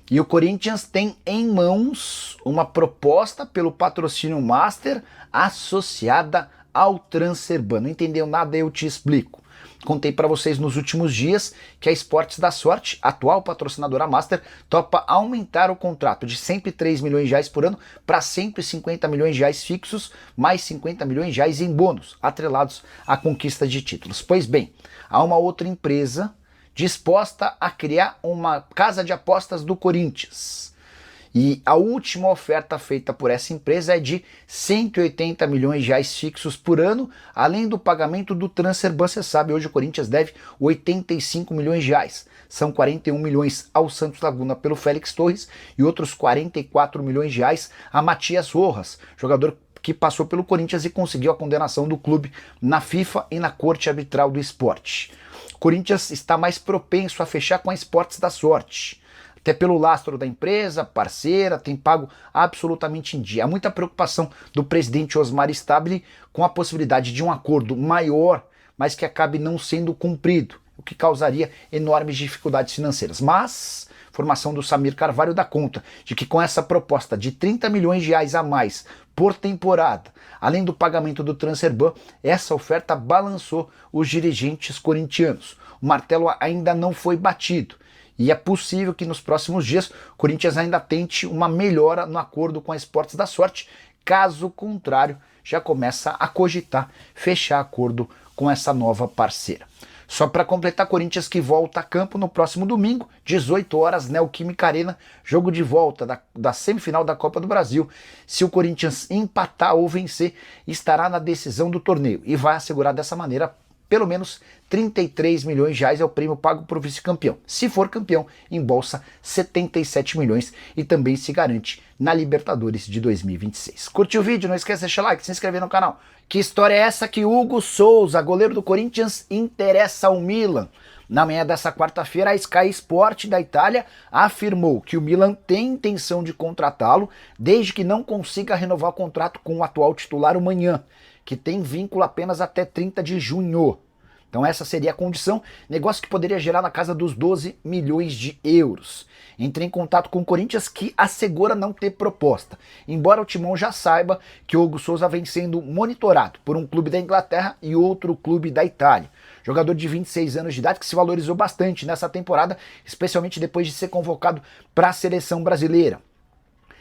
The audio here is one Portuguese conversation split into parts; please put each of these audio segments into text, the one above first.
E o Corinthians tem em mãos uma proposta pelo patrocínio Master associada ao Transferban. Não entendeu nada? Eu te explico. Contei para vocês nos últimos dias que a Esportes da Sorte, atual patrocinadora Master, topa aumentar o contrato de 103 milhões de reais por ano para 150 milhões de reais fixos, mais 50 milhões de reais em bônus, atrelados à conquista de títulos. Pois bem, há uma outra empresa disposta a criar uma casa de apostas do Corinthians. E a última oferta feita por essa empresa é de 180 milhões de reais fixos por ano, além do pagamento do Transferban. Você sabe, hoje o Corinthians deve 85 milhões de reais. São 41 milhões ao Santos Laguna pelo Félix Torres e outros 44 milhões de reais a Matias Rojas, jogador que passou pelo Corinthians e conseguiu a condenação do clube na FIFA e na Corte Arbitral do Esporte. O Corinthians está mais propenso a fechar com a Esportes da Sorte. Até pelo lastro da empresa, parceira, tem pago absolutamente em dia. Há muita preocupação do presidente Osmar Stabile com a possibilidade de um acordo maior, mas que acabe não sendo cumprido, o que causaria enormes dificuldades financeiras. Mas a formação do Samir Carvalho dá conta de que com essa proposta de 30 milhões de reais a mais por temporada, além do pagamento do Transferban, essa oferta balançou os dirigentes corintianos. O martelo ainda não foi batido. E é possível que nos próximos dias o Corinthians ainda tente uma melhora no acordo com a Esportes da Sorte. Caso contrário, já começa a cogitar fechar acordo com essa nova parceira. Só para completar, Corinthians que volta a campo no próximo domingo, 18 horas, Neoquímica Arena, jogo de volta da semifinal da Copa do Brasil. Se o Corinthians empatar ou vencer, estará na decisão do torneio e vai assegurar dessa maneira pelo menos 33 milhões de reais é o prêmio pago para o vice-campeão. Se for campeão, embolsa 77 milhões e também se garante na Libertadores de 2026. Curtiu o vídeo? Não esqueça de deixar like, se inscrever no canal. Que história é essa que Hugo Souza, goleiro do Corinthians, interessa ao Milan? Na manhã dessa quarta-feira, a Sky Sport da Itália afirmou que o Milan tem intenção de contratá-lo desde que não consiga renovar o contrato com o atual titular, o Maignan, que tem vínculo apenas até 30 de junho. Então essa seria a condição, negócio que poderia gerar na casa dos 12 milhões de euros. Entrei em contato com o Corinthians, que assegura não ter proposta, embora o Timão já saiba que o Hugo Souza vem sendo monitorado por um clube da Inglaterra e outro clube da Itália. Jogador de 26 anos de idade que se valorizou bastante nessa temporada, especialmente depois de ser convocado para a seleção brasileira.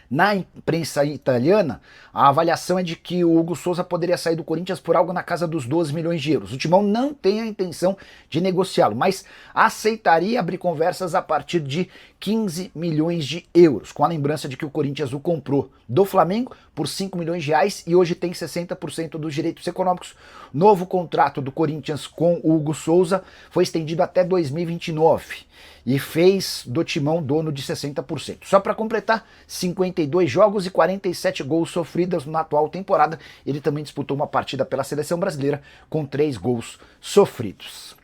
Na imprensa italiana, a avaliação é de que o Hugo Souza poderia sair do Corinthians por algo na casa dos 12 milhões de euros. O Timão não tem a intenção de negociá-lo, mas aceitaria abrir conversas a partir de 15 milhões de euros, com a lembrança de que o Corinthians o comprou do Flamengo por 5 milhões de reais e hoje tem 60% dos direitos econômicos. Novo contrato do Corinthians com o Hugo Souza foi estendido até 2029 e fez do Timão dono de 60%. Só para completar, 52 jogos e 47 gols sofridos na atual temporada. Ele também disputou uma partida pela seleção brasileira com 3 gols sofridos.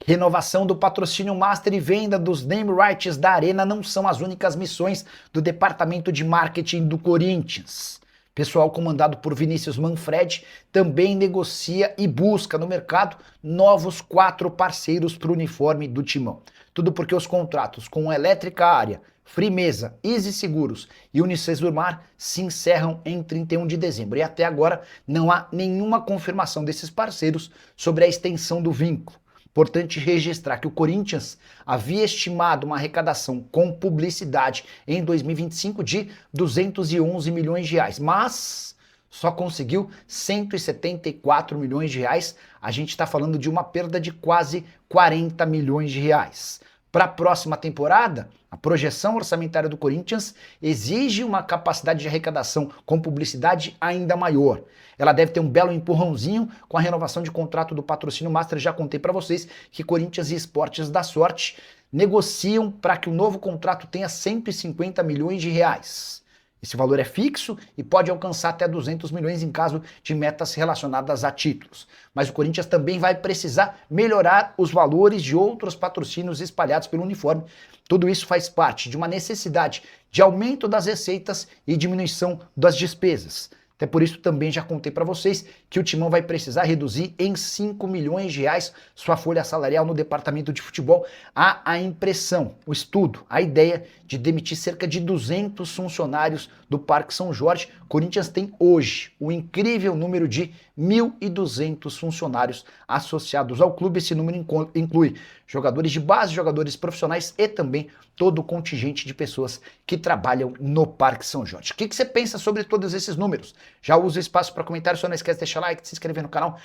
Renovação do patrocínio Master e venda dos name rights da Arena não são as únicas missões do departamento de marketing do Corinthians. Pessoal comandado por Vinícius Manfredi também negocia e busca no mercado novos 4 parceiros para o uniforme do Timão. Tudo porque os contratos com Elétrica Área, Frimeza, Easy Seguros e Unicesumar se encerram em 31 de dezembro. E até agora não há nenhuma confirmação desses parceiros sobre a extensão do vínculo. Importante registrar que o Corinthians havia estimado uma arrecadação com publicidade em 2025 de 211 milhões de reais, mas só conseguiu 174 milhões de reais. A gente está falando de uma perda de quase 40 milhões de reais. Para a próxima temporada, a projeção orçamentária do Corinthians exige uma capacidade de arrecadação com publicidade ainda maior. Ela deve ter um belo empurrãozinho com a renovação de contrato do patrocínio Master. Já contei para vocês que Corinthians e Esportes da Sorte negociam para que o novo contrato tenha 150 milhões de reais. Esse valor é fixo e pode alcançar até 200 milhões em caso de metas relacionadas a títulos. Mas o Corinthians também vai precisar melhorar os valores de outros patrocínios espalhados pelo uniforme. Tudo isso faz parte de uma necessidade de aumento das receitas e diminuição das despesas. Até por isso também já contei para vocês que o Timão vai precisar reduzir em 5 milhões de reais sua folha salarial no departamento de futebol. Há a impressão, o estudo, a ideia de demitir cerca de 200 funcionários do Parque São Jorge. Corinthians tem hoje o incrível número de 1.200 funcionários associados ao clube. Esse número inclui jogadores de base, jogadores profissionais e também todo o contingente de pessoas que trabalham no Parque São Jorge. O que você pensa sobre todos esses números? Já usa o espaço para comentário, só não esquece de deixar like, de se inscrever no canal.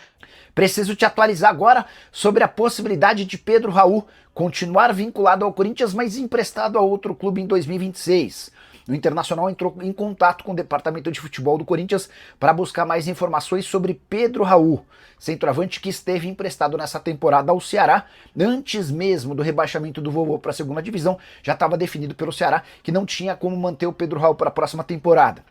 Preciso te atualizar agora sobre a possibilidade de Pedro Raul continuar vinculado ao Corinthians, mas emprestado a outro clube em 2026. O Internacional entrou em contato com o departamento de futebol do Corinthians para buscar mais informações sobre Pedro Raul, centroavante que esteve emprestado nessa temporada ao Ceará. Antes mesmo do rebaixamento do Vovô para a segunda divisão, já estava definido pelo Ceará que não tinha como manter o Pedro Raul para a próxima temporada.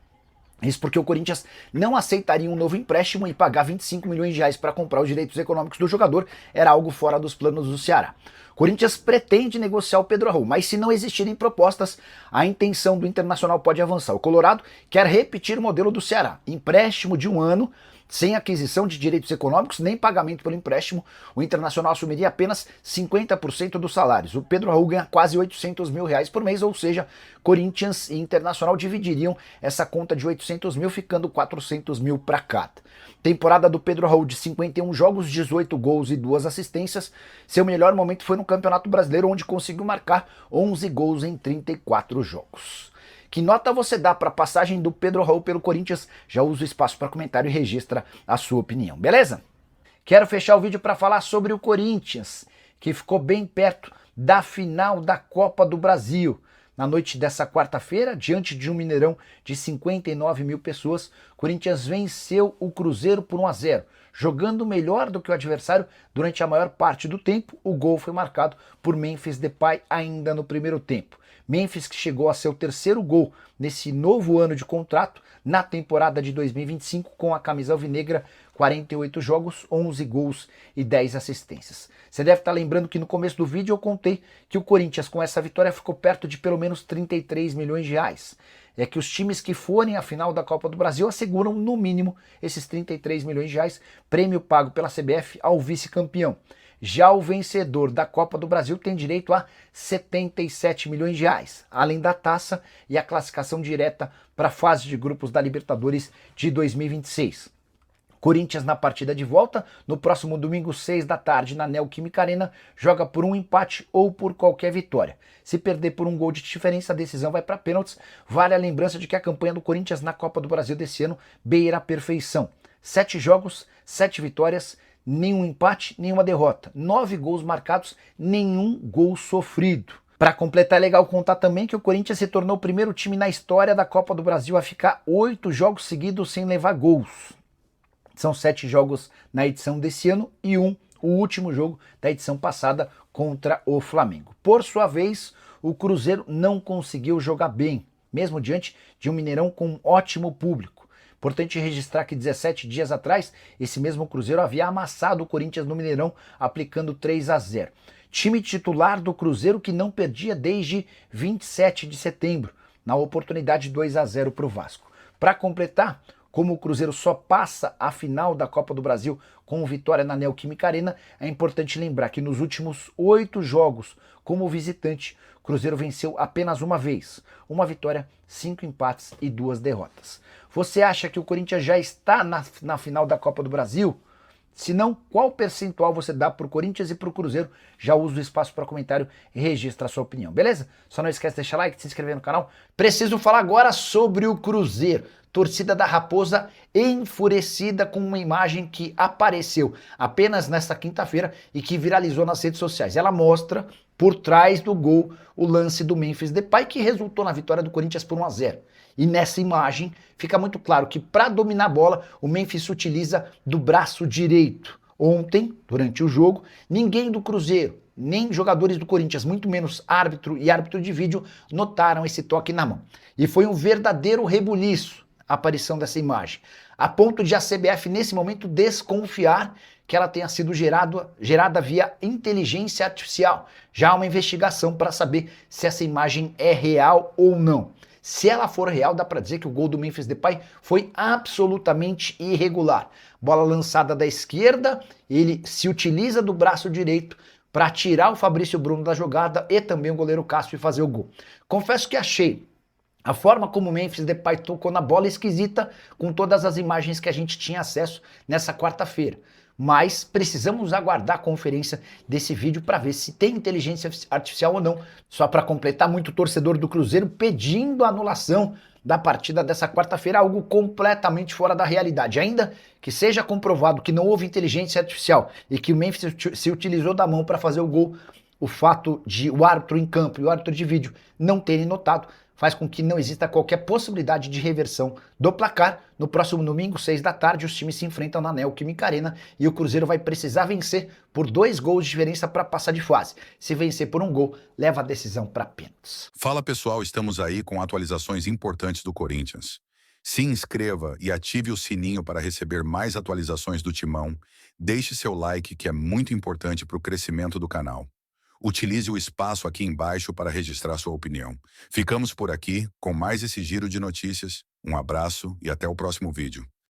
Isso porque o Corinthians não aceitaria um novo empréstimo e pagar 25 milhões de reais para comprar os direitos econômicos do jogador era algo fora dos planos do Ceará. Corinthians pretende negociar o Pedro Raul, mas se não existirem propostas, a intenção do Internacional pode avançar. O Colorado quer repetir o modelo do Ceará, empréstimo de 1 ano, sem aquisição de direitos econômicos, nem pagamento pelo empréstimo. O Internacional assumiria apenas 50% dos salários. O Pedro Raul ganha quase 800 mil reais por mês, ou seja, Corinthians e Internacional dividiriam essa conta de 800 mil, ficando 400 mil para cada. Temporada do Pedro Raul de 51 jogos, 18 gols e 2 assistências. Seu melhor momento foi no Campeonato Brasileiro, onde conseguiu marcar 11 gols em 34 jogos. Que nota você dá para a passagem do Pedro Raul pelo Corinthians? Já usa o espaço para comentário e registra a sua opinião, beleza? Quero fechar o vídeo para falar sobre o Corinthians, que ficou bem perto da final da Copa do Brasil. Na noite dessa quarta-feira, diante de um Mineirão de 59 mil pessoas, Corinthians venceu o Cruzeiro por 1-0. Jogando melhor do que o adversário durante a maior parte do tempo, o gol foi marcado por Memphis Depay ainda no primeiro tempo. Memphis, que chegou a seu terceiro gol nesse novo ano de contrato, na temporada de 2025, com a camisa alvinegra, 48 jogos, 11 gols e 10 assistências. Você deve estar lembrando que no começo do vídeo eu contei que o Corinthians, com essa vitória, ficou perto de pelo menos 33 milhões de reais. É que os times que forem à final da Copa do Brasil asseguram, no mínimo, esses 33 milhões de reais, prêmio pago pela CBF ao vice-campeão. Já o vencedor da Copa do Brasil tem direito a 77 milhões de reais, além da taça e a classificação direta para a fase de grupos da Libertadores de 2026. Corinthians na partida de volta, no próximo domingo, 6 da tarde, na Neoquímica Arena, joga por um empate ou por qualquer vitória. Se perder por um gol de diferença, a decisão vai para pênaltis. Vale a lembrança de que a campanha do Corinthians na Copa do Brasil desse ano beira a perfeição. 7 jogos, 7 vitórias, nenhum empate, nenhuma derrota. 9 gols marcados, nenhum gol sofrido. Para completar, é legal contar também que o Corinthians se tornou o primeiro time na história da Copa do Brasil a ficar 8 jogos seguidos sem levar gols. São 7 jogos na edição desse ano e o último jogo da edição passada contra o Flamengo. Por sua vez, o Cruzeiro não conseguiu jogar bem, mesmo diante de um Mineirão com um ótimo público. Importante registrar que 17 dias atrás, esse mesmo Cruzeiro havia amassado o Corinthians no Mineirão, aplicando 3-0. Time titular do Cruzeiro que não perdia desde 27 de setembro, na oportunidade 2-0 para o Vasco. Para completar, como o Cruzeiro só passa a final da Copa do Brasil com vitória na Neoquímica Arena, é importante lembrar que nos últimos 8 jogos como visitante, o Cruzeiro venceu apenas uma vez. Uma vitória, 5 empates e 2 derrotas. Você acha que o Corinthians já está na final da Copa do Brasil? Se não, qual percentual você dá para o Corinthians e para o Cruzeiro? Já usa o espaço para comentário e registra a sua opinião, beleza? Só não esquece de deixar like, de se inscrever no canal. Preciso falar agora sobre o Cruzeiro. Torcida da Raposa enfurecida com uma imagem que apareceu apenas nesta quinta-feira e que viralizou nas redes sociais. Ela mostra por trás do gol o lance do Memphis Depay, que resultou na vitória do Corinthians por 1-0. E nessa imagem fica muito claro que para dominar a bola o Memphis utiliza do braço direito. Ontem, durante o jogo, ninguém do Cruzeiro, nem jogadores do Corinthians, muito menos árbitro e árbitro de vídeo, notaram esse toque na mão. E foi um verdadeiro rebuliço a aparição dessa imagem, a ponto de a CBF nesse momento desconfiar que ela tenha sido gerada via inteligência artificial. Já há uma investigação para saber se essa imagem é real ou não. Se ela for real, dá para dizer que o gol do Memphis Depay foi absolutamente irregular. Bola lançada da esquerda, ele se utiliza do braço direito para tirar o Fabrício Bruno da jogada e também o goleiro Cássio fazer o gol. Confesso que achei a forma como o Memphis Depay tocou na bola esquisita com todas as imagens que a gente tinha acesso nessa quarta-feira. Mas precisamos aguardar a conferência desse vídeo para ver se tem inteligência artificial ou não. Só para completar, muito torcedor do Cruzeiro pedindo a anulação da partida dessa quarta-feira, algo completamente fora da realidade. Ainda que seja comprovado que não houve inteligência artificial e que o Memphis se utilizou da mão para fazer o gol, o fato de o árbitro em campo e o árbitro de vídeo não terem notado faz com que não exista qualquer possibilidade de reversão do placar. No próximo domingo, 6 da tarde, os times se enfrentam na Neoquímica Arena e o Cruzeiro vai precisar vencer por 2 gols de diferença para passar de fase. Se vencer por 1 gol, leva a decisão para pênaltis. Fala pessoal, estamos aí com atualizações importantes do Corinthians. Se inscreva e ative o sininho para receber mais atualizações do Timão. Deixe seu like, que é muito importante para o crescimento do canal. Utilize o espaço aqui embaixo para registrar sua opinião. Ficamos por aqui com mais esse giro de notícias. Um abraço e até o próximo vídeo.